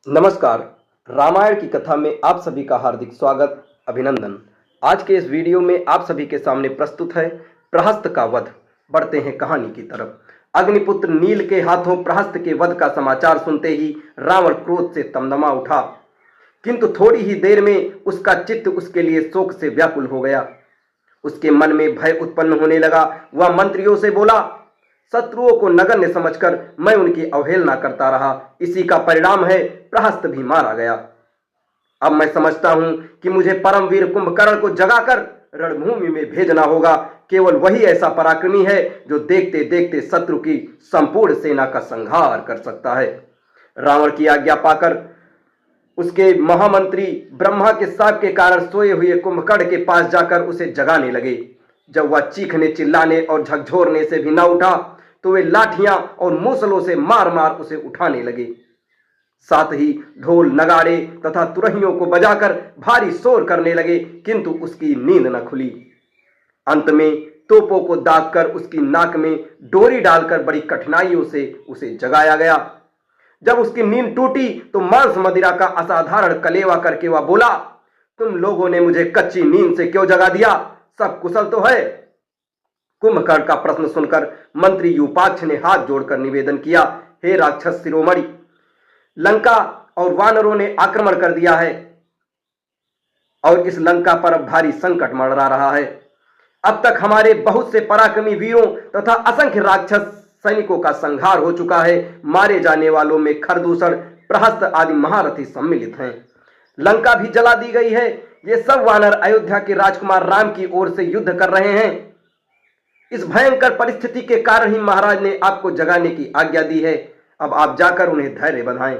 नमस्कार। रामायण की कथा में आप सभी का हार्दिक स्वागत, अभिनंदन। आज के इस वीडियो में आप सभी के सामने प्रस्तुत है प्रहस्त का वध। बढ़ते हैं कहानी की तरफ। अग्निपुत्र नील के हाथों प्रहस्त के वध का समाचार सुनते ही रावण क्रोध से तमतमा उठा, किंतु थोड़ी ही देर में उसका चित्त उसके लिए शोक से व्याकुल हो गया। उसके मन में भय उत्पन्न होने लगा। वह मंत्रियों से बोला, शत्रुओं को नगण्य समझकर मैं उनकी अवहेलना करता रहा, इसी का परिणाम है प्रहस्त भी मारा गया। अब मैं समझता हूं कि मुझे परमवीर कुंभकर्ण को जगाकर रणभूमि में भेजना होगा। केवल वही ऐसा पराक्रमी है जो देखते देखते शत्रु की संपूर्ण सेना का संहार कर सकता है। रावण की आज्ञा पाकर उसके महामंत्री ब्रह्मा के शाप के कारण सोए हुए कुंभकर्ण के पास जाकर उसे जगाने लगे। जब वह चीखने चिल्लाने और झकझोरने से भी न उठा तो वे लाठियां और मूसलों से मार मार उसे उठाने लगे। साथ ही ढोल नगाड़े तथा तुरहियों को बजाकर भारी शोर करने लगे, किंतु उसकी नींद न खुली। अंत में तोपों को दागकर उसकी नाक में डोरी डालकर बड़ी कठिनाइयों से उसे जगाया गया। जब उसकी नींद टूटी तो मांस मदिरा का असाधारण कलेवा करके वह बोला, तुम लोगों ने मुझे कच्ची नींद से क्यों जगा दिया? सब कुशल तो है? कुंभकर्ण का प्रश्न सुनकर मंत्री यूपाक्ष ने हाथ जोड़कर निवेदन किया, हे राक्षस शिरोमणि, लंका और वानरों ने आक्रमण कर दिया है और इस लंका पर भारी संकट मंडरा रहा है। अब तक हमारे बहुत से पराक्रमी वीरों तथा असंख्य राक्षस सैनिकों का संहार हो चुका है। मारे जाने वालों में खरदूषण, प्रहस्त आदि महारथी सम्मिलित हैं। लंका भी जला दी गई है। ये सब वानर अयोध्या के राजकुमार राम की ओर से युद्ध कर रहे हैं। इस भयंकर परिस्थिति के कारण ही महाराज ने आपको जगाने की आज्ञा दी है। अब आप जाकर उन्हें धैर्य बंधाएं।